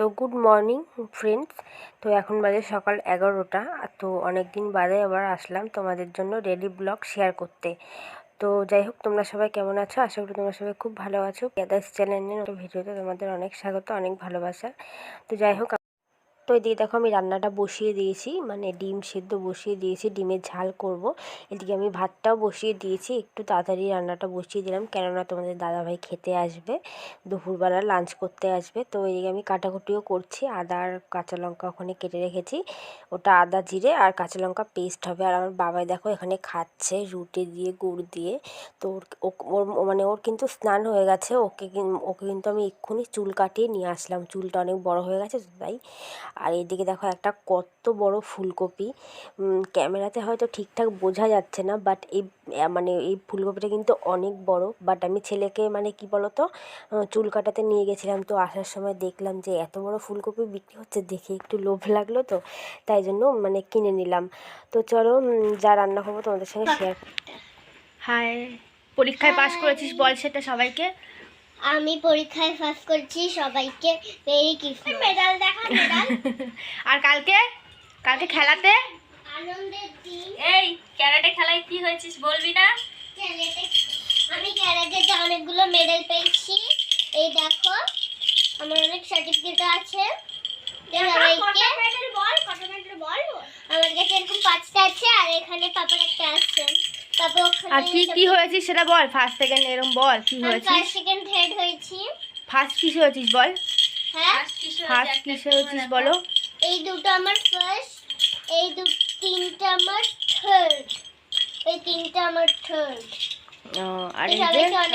তো good morning friends. তো এখন বাজে সকাল 11টা। তো অনেক দিন বাদে আবার আসলাম তোমাদের জন্য ডেলি ব্লগ শেয়ার করতে। তো যাই হোক, তোমরা সবাই কেমন আছো? আশা করি তোমরা সবাই খুব ভালো আছো। গ্যাদার্স চ্যানেলের ভিডিওতে তোমাদের অনেক স্বাগত, অনেক ভালোবাসা। তো যাই হোক, তো এদিকে দেখো আমি রান্নাটা বসিয়ে দিয়েছি, মানে ডিম সেদ্ধ বসিয়ে দিয়েছি, ডিমের ঝাল করব। এদিকে আমি ভাতটাও বসিয়ে দিয়েছি, একটু তাড়াতাড়ি রান্নাটা বসিয়ে দিলাম, কেননা তোমাদের দাদাভাই খেতে আসবে, দুপুরবেলা লাঞ্চ করতে আসবে। তো এদিকে আমি কাটাকুটিও করছি, আদা আর কাঁচা লঙ্কা ওখানে কেটে রেখেছি, ওটা আদা জিরে আর কাঁচা লঙ্কা পেস্ট হবে। আর আমার বাবাই দেখো এখানে খাচ্ছে রুটি দিয়ে গুড় দিয়ে। তো ওর মানে ওর কিন্তু স্নান হয়ে গেছে, ওকে কিন্তু আমি এক্ষুনি চুল কাটিয়ে নিয়ে আসলাম, চুলটা অনেক বড় হয়ে গেছে তাই। আর এদিকে দেখো একটা কত বড় ফুলকপি, ক্যামেরাতে হয়তো ঠিকঠাক বোঝা যাচ্ছে না, বাট মানে এই ফুলকপিটা কিন্তু অনেক বড়। বাট আমি ছেলেকে মানে কি বলতো চুল কাটাতে নিয়ে গেছিলাম, তো আসার সময় দেখলাম যে এত বড় ফুলকপি বিক্রি হচ্ছে, দেখে একটু লোভ লাগলো, তো তাই জন্য মানে কিনে নিলাম। তো চলো যা রান্না করবো তোমাদের সঙ্গে শেয়ার। হাই, পরীক্ষায় পাস করেছিস বল সেটা সবাইকে। আমি পরীক্ষায় পাস করছি, সবাইকে মেরি ক্রিসমাস। মেডাল দেখা, মেডাল। আর কালকে খেলাতে আনন্দের দিন। এই ক্যারাটে খেলায় কি হয়েছিস বলবি না? আমি ক্যারাটেতে অনেকগুলো মেডেল পেয়েছি। এই দেখো আমার অনেক সার্টিফিকেট আছে। আমার কাছে এরকম 5টা আছে, আর এখানে পাপার একটা আছে। আর কি হয়েছিস সেটা বল, ফার্স্ট সেকেন্ড এরকম বল কি হয়েছিস। ফার্স্ট সেকেন্ড থার্ড হয়েছি। ফার্স্ট কিসে হয়েছিস বল, হ্যাঁ ফার্স্ট কিসে হয়েছিস বলো। এই দুটো আমার ফার্স্ট, এই তিনটা আমার থার্ড, এই তিনটা আমার থার্ড।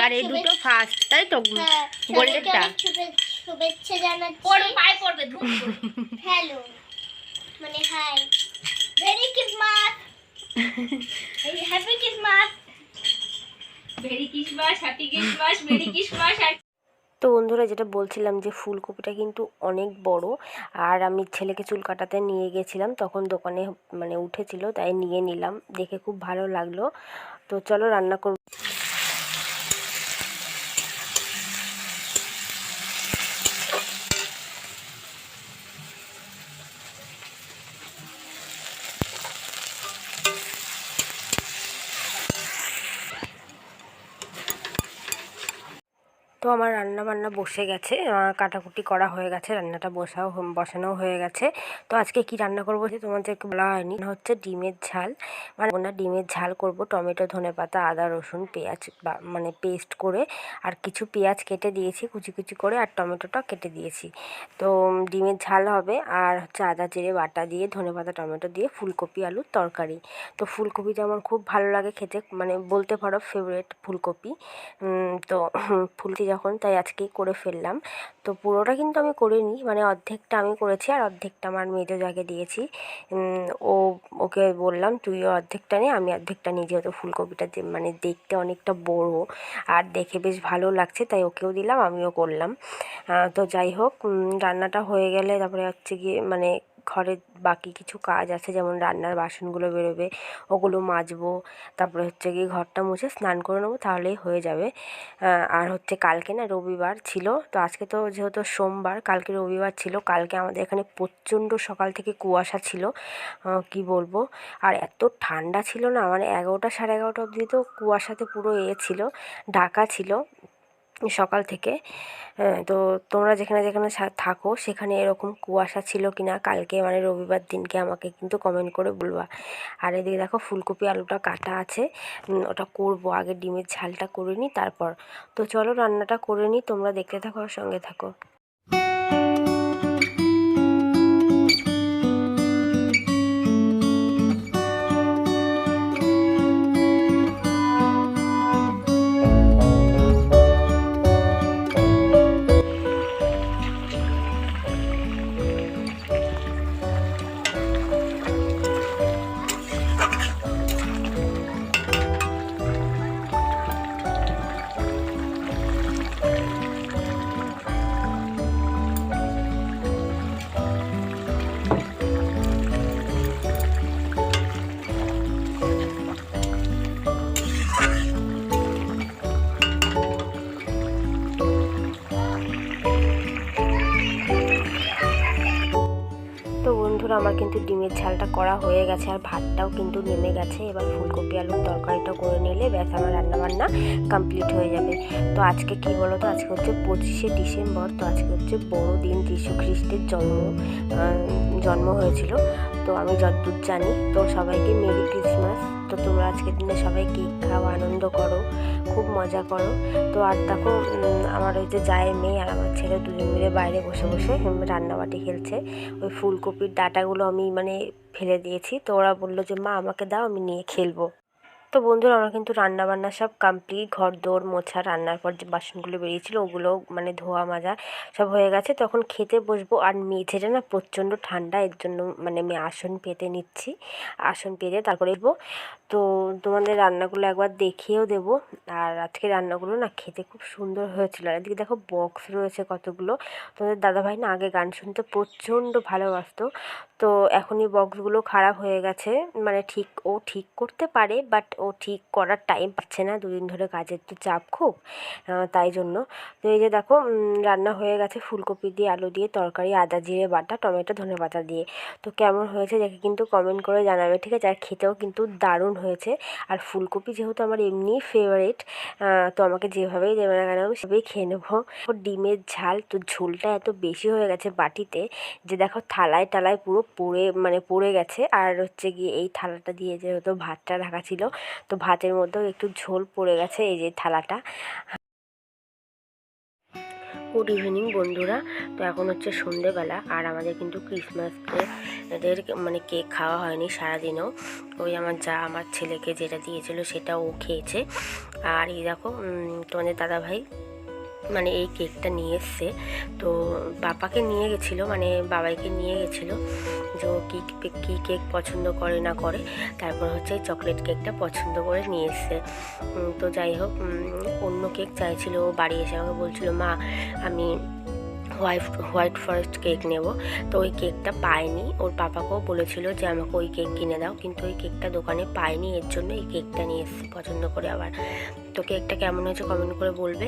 আর এই দুটো ফার্স্ট, তাই তো? গোল্ডেনটা শুভেচ্ছা জানাচ্ছি। পায়ে পড়বে ধুম। হ্যালো মানে hi, merry Christmas, happy Christmas, merry Christmas, happy Christmas, merry Christmas. তো বন্ধুরা, যেটা বলছিলাম যে ফুলকপিটা কিন্তু অনেক বড়, আর আমি ছেলেকে চুল কাটাতে নিয়ে গেছিলাম, তখন দোকানে মানে উঠেছিল, তাই নিয়ে নিলাম, দেখে খুব ভালো লাগলো। তো চলো রান্না করব। তো আমার রান্না বান্না বসে গেছে, কাটাকুটি করা হয়ে গেছে, রান্নাটা বসানো হয়ে গেছে। তো আজকে কি রান্না করবো সে তোমাদেরকে বলা হয়নি, হচ্ছে ডিমের ঝাল, মানে ওনা ডিমের ঝাল করব, টমেটো ধনেপাতা আদা রসুন পেঁয়াজ মানে পেস্ট করে, আর কিছু পেঁয়াজ কেটে দিয়েছি কুচি কুচি করে, আর টমেটোটা কেটে দিয়েছি। তো ডিমের ঝাল হবে, আর হচ্ছে আদা জিরে বাটা দিয়ে ধনেপাতা টমেটো দিয়ে ফুলকপি আলুর তরকারি। তো ফুলকপিটা আমার খুব ভালো লাগে খেতে, মানে বলতে পারো ফেভারিট ফুলকপি। তো ফুলকপি যখন, তাই আজকেই করে ফেললাম। তো পুরোটা কিন্তু আমি করিনি, মানে অর্ধেকটা আমি করেছি আর অর্ধেকটা আমার মেজো জাকে দিয়েছি। ওকে বললাম তুইও অর্ধেকটা নে, আমি অর্ধেকটা নিই, যেহেতু ফুলকপিটা মানে দেখতে অনেকটা বড় আর দেখে বেশ ভালো লাগছে, তাই ওকেও দিলাম আমিও করলাম। তো যাই হোক, রান্নাটা হয়ে গেলে তারপরে হচ্ছে গিয়ে মানে ঘরের বাকি কিছু কাজ আছে, যেমন রান্নার বাসনগুলো বেরোবে, ওগুলো মাজবো, তারপরে হচ্ছে গিয়ে ঘরটা মুছে স্নান করে নেবো, তাহলেই হয়ে যাবে। আর হচ্ছে কালকে না রবিবার ছিল, তো আজকে তো যেহেতু সোমবার, কালকে রবিবার ছিল। কালকে আমাদের এখানে প্রচণ্ড সকাল থেকে কুয়াশা ছিল, কি বলবো। আর এত ঠান্ডা ছিল না, মানে 11টা সাড়ে 11টা অবধি তো কুয়াশাতে পুরো ছিল, ঢাকা ছিল সকাল থেকে। তো তোমরা যেখানে যেখানে থাকো সেখানে এরকম কুয়াশা ছিল কি না কালকে, মানে রবিবার দিনকে, আমাকে কিন্তু কমেন্ট করে বলবা। আর এদিকে দেখো ফুলকপি আলুটা কাটা আছে, ওটা করবো, আগে ডিমের ঝালটা করে নিই তারপর। তো চলো রান্নাটা করে নিই, তোমরা দেখতে থাকো আর সঙ্গে থাকো। বন্ধুরা আমার কিন্তু ডিমের ঝালটা করা হয়ে গেছে আর ভাতটাও কিন্তু নেমে গেছে। এবার ফুলকপি আলুর তরকারিটা করে নিলে ব্যাস আমার রান্নাবান্না কমপ্লিট হয়ে যাবে। তো আজকে কি বলো তো, আজকে হচ্ছে 25শে ডিসেম্বর। তো আজকে হচ্ছে বড়দিন, যীশু খ্রিস্টের জন্ম হয়েছিল। তো আমি যতদূর জানি। তো সবাইকে মেরি ক্রিসমাস। তো তোমরা আজকের দিনে সবাই কেক খাও, আনন্দ করো, খুব মজা করো। তো আর দেখো আমার ওই যে জায়ের মেয়ে আর আমার ছেলে দুজন মিলে বাইরে বসে বসে রান্নাবাটি খেলছে। ওই ফুলকপির ডাঁটাগুলো আমি ফেলে দিয়েছি। তো ওরা বললো যে মা আমাকে দাও, আমি নিয়ে খেলবো। তো বন্ধুরা আমার কিন্তু রান্নাবান্না সব কমপ্লিট। ঘর দোর মোছা, রান্নার পর যে বাসনগুলো বেরিয়েছিল ওগুলো ধোয়া মাজা সব হয়ে গেছে। তখন খেতে বসবো। আর মেঝেটা না প্রচণ্ড ঠান্ডা, এর জন্য আমি আসন পেতে নিচ্ছি। আসন পেতে তারপরে এসবো। তো তোমাদের রান্নাগুলো একবার দেখিয়েও দেবো। আর আজকে রান্নাগুলো না খেতে খুব সুন্দর হয়েছিল। আর এদিকে দেখো বক্স রয়েছে কতগুলো। তোমাদের দাদাভাই না আগে গান শুনতে প্রচণ্ড ভালোবাসতো। তো এখনই বক্সগুলো খারাপ হয়ে গেছে। ও ঠিক করতে পারে, বাট ও ঠিক করার টাইম পাচ্ছে না। দুদিন ধরে কাজের তো চাপ খুব, তাই জন্য। তো এই যে দেখো রান্না হয়ে গেছে ফুলকপি দিয়ে আলু দিয়ে তরকারি, আদা জিরে বাটা, টমেটো ধনেপাতা দিয়ে। তো কেমন হয়েছে দেখে কিন্তু কমেন্ট করে জানাবে, ঠিক আছে? আর খেতেও কিন্তু দারুণ হয়েছে। আর ফুলকপি যেহেতু আমার এমনি ফেভারিট, তো আমাকে যেভাবেই দেবে না কেন আমি সেভাবেই খেয়ে নেবো। ডিমের ঝাল, তো ঝোলটা এত বেশি হয়ে গেছে বাটিতে যে দেখো থালায় টালায় পুরো পড়ে গেছে। আর হচ্ছে গিয়ে এই থালাটা দিয়ে যেহেতু ভাতটা ঢাকা ছিল, তো ভাতের মধ্যেও একটু ঝোল পড়ে গেছে এই যে থালাটা। গুড ইভিনিং বন্ধুরা। তো এখন হচ্ছে সন্ধেবেলা আর আমাদের কিন্তু ক্রিসমাস এদের কেক খাওয়া হয়নি সারাদিনও। ওই আমার আমার ছেলেকে যেটা দিয়েছিল সেটা ও খেয়েছে। আর এই দেখো তোমাদের দাদাভাই এই কেকটা নিয়ে এসছে। তো পাপাকে নিয়ে গেছিলো, বাবাইকে নিয়ে গেছিলো যে ও কী কেক পছন্দ করে না করে। তারপর হচ্ছে এই চকলেট কেকটা পছন্দ করে নিয়ে এসছে। তো যাই হোক, অন্য কেক চাইছিল। ও বাড়ি এসে আমাকে বলছিল মা আমি হোয়াইট ফরেস্ট কেক নেব। তো ওই কেকটা পায়নি। ওর পাপাকেও বলেছিল যে আমাকে ওই কেক কিনে দাও, কিন্তু ওই কেকটা দোকানে পায়নি, এর জন্য এই কেকটা নিয়ে এসেছি পছন্দ করে আবার। তো কেকটা কেমন হয়েছে কমেন্ট করে বলবে।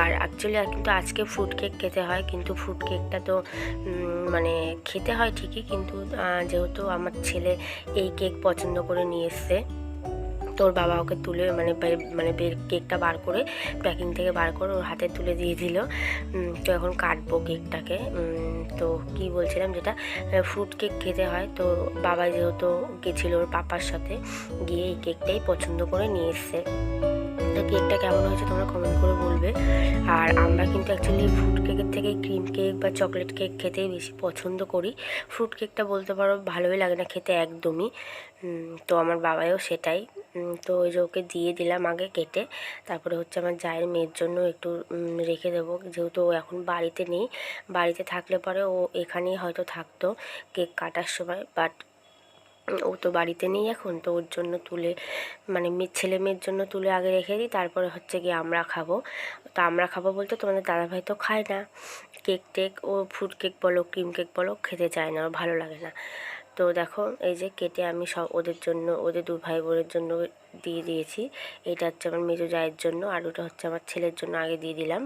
আর অ্যাকচুয়ালি কিন্তু আজকে ফ্রুট কেক খেতে হয়, কিন্তু ফ্রুট কেকটা তো খেতে হয় ঠিকই, কিন্তু যেহেতু আমার ছেলে এই কেক পছন্দ করে নিয়ে এসছে, তোর বাবা ওকে তুলে কেকটা বার করে প্যাকিং থেকে বার করে ওর হাতে তুলে দিয়ে দিল। তো এখন কাটবো কেকটাকে। তো কি বলছিলাম, যেটা ফ্রুট কেক খেতে হয়, তো বাবা যেহেতু গেছিলো ওর পাপার সাথে, গিয়ে এই কেকটাই পছন্দ করে নিয়ে এসছে। তো কেকটা কেমন হয়েছে তোমরা কমেন্ট করে বলবে। আর আমরা কিন্তু অ্যাকচুয়ালি ফ্রুট কেকের থেকে ক্রিম কেক বা চকলেট কেক খেতেই বেশি পছন্দ করি। ফ্রুট কেকটা বলতে পারো ভালোই লাগে না খেতে একদমই। তো আমার বাবাও সেটাই। তো ওই যে ওকে দিয়ে দিলাম আগে কেটে। তারপরে হচ্ছে আমার জায়ের মেয়ের জন্য একটু রেখে দেবো, যেহেতু ও এখন বাড়িতে নেই। বাড়িতে থাকলে পরে ও এখানেই হয়তো থাকতো কেক কাটার সময়, বাট ও তো বাড়িতে নেই এখন। তো ওর জন্য তুলে ছেলে মেয়ের জন্য তুলে আগে রেখে দিই, তারপরে হচ্ছে গিয়ে আমরা খাবো। তো আমরা খাবো বলতে তোমাদের দাদাভাই তো খায় না কেক টেক। ও ফ্রুট কেক বলো ক্রিম কেক বলো খেতে চায় না, ওর ভালো লাগে না। তো দেখো এই যে কেটে আমি সব ওদের জন্য, ওদের দু ভাই বোনের জন্য দিয়ে দিয়েছি। এটা হচ্ছে আমার মেজো জায়ের জন্য, আর ওটা হচ্ছে আমার ছেলের জন্য আগে দিয়ে দিলাম।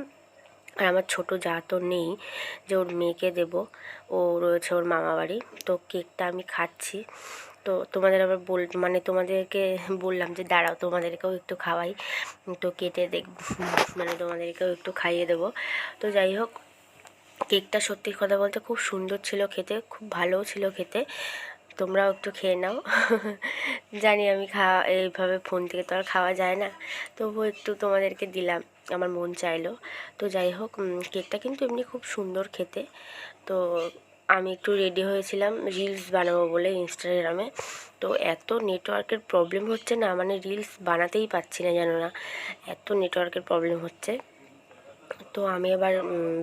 আর আমার ছোটো যা তো নেই যে ওর মেয়েকে দেবো, ও রয়েছে ওর মামা বাড়ি। তো কেকটা আমি খাচ্ছি। তো তোমাদের আবার তোমাদেরকে বললাম যে দাঁড়াও তোমাদেরকেও একটু খাওয়াই। তো কেটে তোমাদেরকেও একটু খাইয়ে দেবো। তো যাই হোক, কেকটা সত্যি কথা বলতে খুব সুন্দর ছিল খেতে, খুব ভালোও ছিল খেতে। তোমরাও একটু খেয়ে নাও। জানি আমি এইভাবে ফোন থেকে তো আর খাওয়া যায় না, তবুও একটু তোমাদেরকে দিলাম, আমার মন চাইলো। তো যাই হোক, কেকটা কিন্তু এমনি খুব সুন্দর খেতে। তো আমি একটু রেডি হয়েছিলাম রিলস বানাবো বলে ইনস্টাগ্রামে। তো এত নেটওয়ার্কের প্রবলেম হচ্ছে না, রিলস বানাতেই পারছি না, জানো না, এত নেটওয়ার্কের প্রবলেম হচ্ছে। তো আমি আবার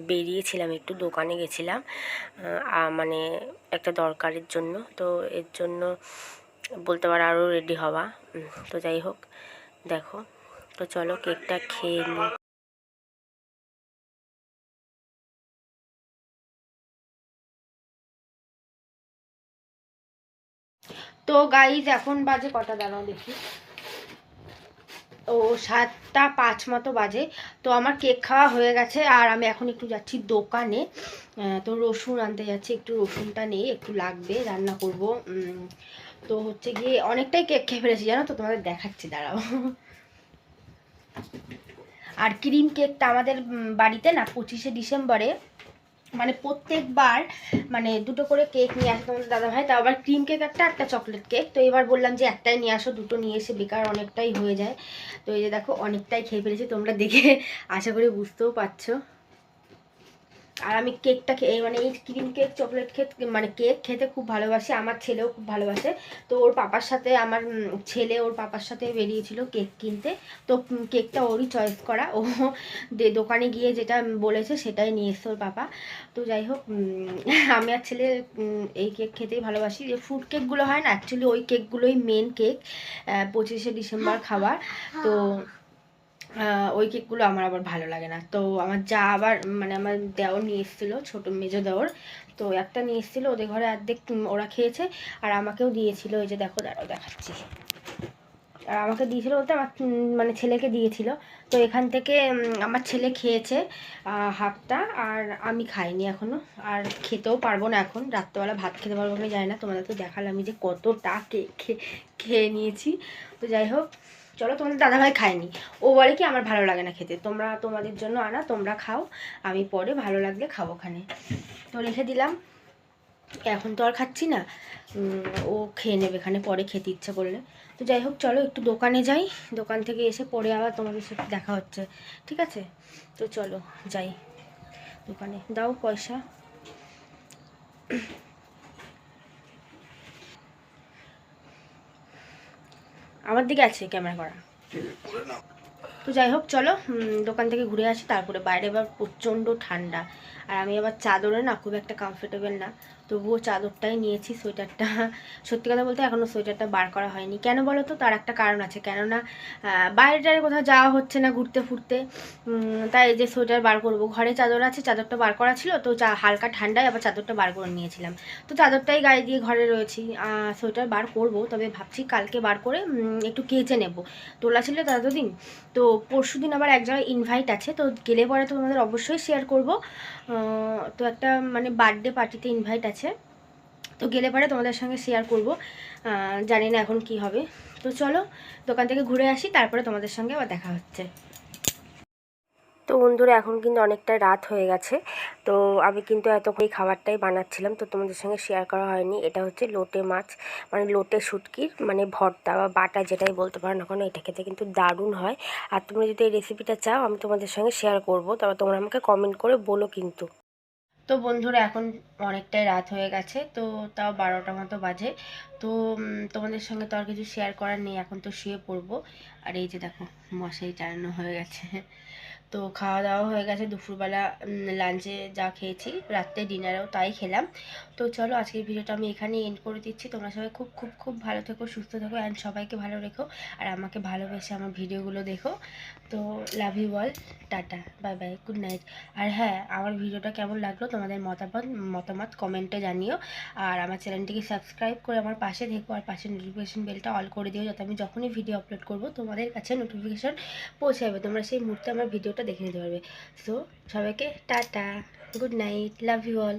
বেরিয়েছিলাম, একটু দোকানে গেছিলাম একটা দরকারের জন্য। তো এর জন্য বলতে পারো আরও রেডি হওয়া। তো যাই হোক দেখো, তো চলো কেকটা খেয়ে নিই। তো গাইজ এখন বাজে কটা, দাঁড়াও দেখি, ও 7:05 মতো বাজে। তো আমার কেক খাওয়া হয়ে গেছে আর আমি এখন একটু যাচ্ছি দোকানে। তো রসুন আনতে যাচ্ছি, একটু রসুনটা নেই, একটু লাগবে, রান্না করব। তো হচ্ছে গিয়ে অনেকটাই কেক খেয়ে ফেলেছি জানো তো, তোমাদের দেখাচ্ছি, দাঁড়াও। আর ক্রিম কেকটা আমাদের বাড়িতে না 25শে ডিসেম্বরে মানে প্রত্যেকবার মানে দুটো করে কেক নিয়ে আসে তোমাদের দাদাভাই, তাও আবার ক্রিম কেক একটা চকলেট কেক। তো এবার বললাম যে একটাই নিয়ে আসো, দুটো নিয়ে এসে বেকার অনেকটাই হয়ে যায়। তো এই যে দেখো অনেকটাই খেয়ে ফেলেছি, তোমরা দেখে আশা করি বুঝতেও পারছো। আর আমি কেকটা মানে এই ক্রিম কেক চকলেট কেক মানে কেক খেতে খুব ভালোবাসি, আমার ছেলেও খুব ভালোবাসে। তো ওর পাপার সাথে আমার ছেলে ওর পাপার সাথে বেরিয়েছিল কেক কিনতে। তো কেকটা ওরই চয়েস করা, ও দোকানে গিয়ে যেটা বলেছে সেটাই নিয়ে এসছে ওর পাপা। তো যাই হোক, আমি আর ছেলে এই কেক খেতেই ভালোবাসি। যে ফ্রুট কেকগুলো হয় না, অ্যাকচুয়ালি ওই কেকগুলোই মেন কেক 25শে ডিসেম্বর খাওয়ার। তো ওই কেকগুলো আমার আবার ভালো লাগে না। তো আমার যা আবার মানে আমার দেওর নিয়ে এসেছিলো, ছোটো মেজো দেওর, তো একটা নিয়ে এসেছিলো, ওদের ঘরে অর্ধেক ওরা খেয়েছে আর আমাকেও দিয়েছিল। এই যে দেখো, দাঁড়াও দেখাচ্ছি। আর আমাকে দিয়েছিলো বলতে আমার মানে ছেলেকে দিয়েছিল। তো এখান থেকে আমার ছেলে খেয়েছে হাফটা, আর আমি খাইনি এখনও, আর খেতেও পারবো না এখন, রাত্রেবেলা ভাত খেতে পারবো না যায় না। তোমাদের তো দেখালাম যে কতটা কেক খেয়ে নিয়েছি। তো যাই হোক, চলো, তোমাদের দাদাভাই খায়নি, ও বলে কি আমার ভালো লাগে না খেতে, তোমরা তোমাদের জন্য আনা, তোমরা খাও, আমি পরে ভালো লাগলে খাবো ওখানে। তো রেখে দিলাম, এখন তো আর খাচ্ছি না, ও খেয়ে নেবে এখানে পরে খেতে ইচ্ছা করলে। তো যাই হোক, চলো একটু দোকানে যাই, দোকান থেকে এসে পরে আবার তোমাদের সাথে দেখা হচ্ছে, ঠিক আছে? তো চলো যাই দোকানে। দাও পয়সা। আমার দিকে আছে ক্যামেরা করা। তো যাই হোক, চলো দোকান থেকে ঘুরে আসি, তারপরে বাইরে এবার প্রচণ্ড ঠান্ডা, আর আমি আবার চাদরে না খুব একটা কমফোর্টেবল না, তবুও চাদরটাই নিয়েছি, সোয়েটারটা সত্যি কথা বলতে এখনও সোয়েটারটা বার করা হয়নি। কেন বলো তো? তার একটা কারণ আছে, কেননা বাইরে টাইরে কোথাও যাওয়া হচ্ছে না ঘুরতে ফুরতে, তাই এই যে সোয়েটার বার করবো। ঘরে চাদর আছে, চাদরটা বার করা ছিল, তো হালকা ঠান্ডায় আবার চাদরটা বার করে নিয়েছিলাম, তো চাদরটাই গায়ে দিয়ে ঘরে রয়েছি। সোয়েটার বার করব, তবে ভাবছি কালকে বার করে একটু কেচে নেব, তোলা ছিল ততদিন। তো পরশু দিন আবার এক জায়গায় ইনভাইট আছে, তো গেলে পরে তো তোমাদের অবশ্যই শেয়ার করব। তো একটা মানে বার্থডে পার্টিতে ইনভাইট আছে, তো গেলে পরে তোমাদের সঙ্গে শেয়ার করব, জানি না এখন কি হবে। তো চলো দোকান থেকে ঘুরে আসি, তারপরে তোমাদের সঙ্গে আবার দেখা হচ্ছে। তো বন্ধুরা, এখন কিন্তু অনেকটা রাত হয়ে গেছে, তো আমি কিন্তু এতক্ষণ খাবারটাই বানাচ্ছিলাম, তো তোমাদের সঙ্গে শেয়ার করা হয়নি। এটা হচ্ছে লোটে মাছ, মানে লোটে শুটকির মানে ভর্তা বা বাটা যেটাই বলতে পারো না কেন, এটা খেতে কিন্তু দারুণ হয়। আর তোমরা যদি এই রেসিপিটা চাও আমি তোমাদের সঙ্গে শেয়ার করব, তবে তোমরা আমাকে কমেন্ট করে বলো কিন্তু। তো বন্ধুরা, এখন অনেকটাই রাত হয়ে গেছে, তো তাও 12টা মতো বাজে। তো তোমাদের সঙ্গে তো আর কিছু শেয়ার করার নেই, এখন তো শুয়ে পড়বো। আর এই যে দেখো মশারি টানানো হয়ে গেছে। তো খাওয়া দাওয়া হয়ে গেছে, দুপুরবেলা লাঞ্চে যা খেয়েছি, রাত্রে ডিনারেও তাই খেলাম। তো চলো আজকের ভিডিওটা আমি এখানেই এন্ড করে দিচ্ছি। তোমরা সবাই খুব খুব খুব ভালো থেকো, সুস্থ থেকো, অ্যান্ড সবাইকে ভালো রেখো, আর আমাকে ভালোবেসে আমার ভিডিওগুলো দেখো। তো love you all, tata, bye bye, good night. আর হ্যাঁ, আমার ভিডিওটা কেমন লাগলো তোমাদের মতামত কমেন্টে জানিও, আর আমার চ্যানেলটিকে সাবস্ক্রাইব করে আমার পাশে থেকো, আর পাশে নোটিফিকেশন বেলটা অল করে দিও, যাতে আমি যখনই ভিডিও আপলোড করব তোমাদের কাছে নোটিফিকেশন পৌঁছে যাবে, তোমরা সেই মুহূর্তে আমার ভিডিওটা দেখে নিতে পারবে। সো সবাইকে tata, good night, love you all.